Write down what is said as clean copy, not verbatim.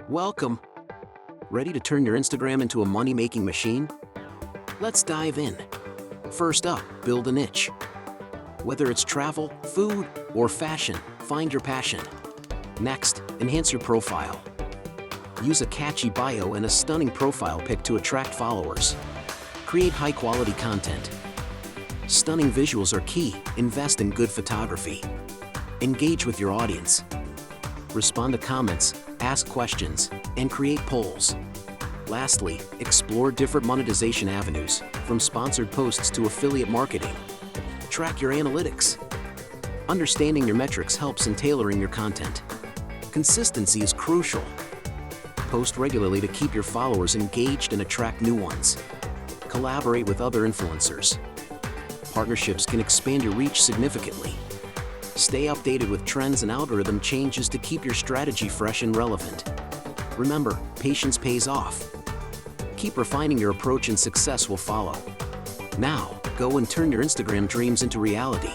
Welcome! Ready to turn your Instagram into a money-making machine? Let's dive in. First up, build a niche. Whether it's travel, food, or fashion, find your passion. Next, enhance your profile. Use a catchy bio and a stunning profile pic to attract followers. Create high-quality content. Stunning visuals are key. Invest in good photography. Engage with your audience. Respond to comments, ask questions, and create polls. Lastly, explore different monetization avenues, from sponsored posts to affiliate marketing. Track your analytics. Understanding your metrics helps in tailoring your content. Consistency is crucial. Post regularly to keep your followers engaged and attract new ones. Collaborate with other influencers. Partnerships can expand your reach significantly. Stay updated with trends and algorithm changes to keep your strategy fresh and relevant. Remember, patience pays off. Keep refining your approach and success will follow. Now, go and turn your Instagram dreams into reality.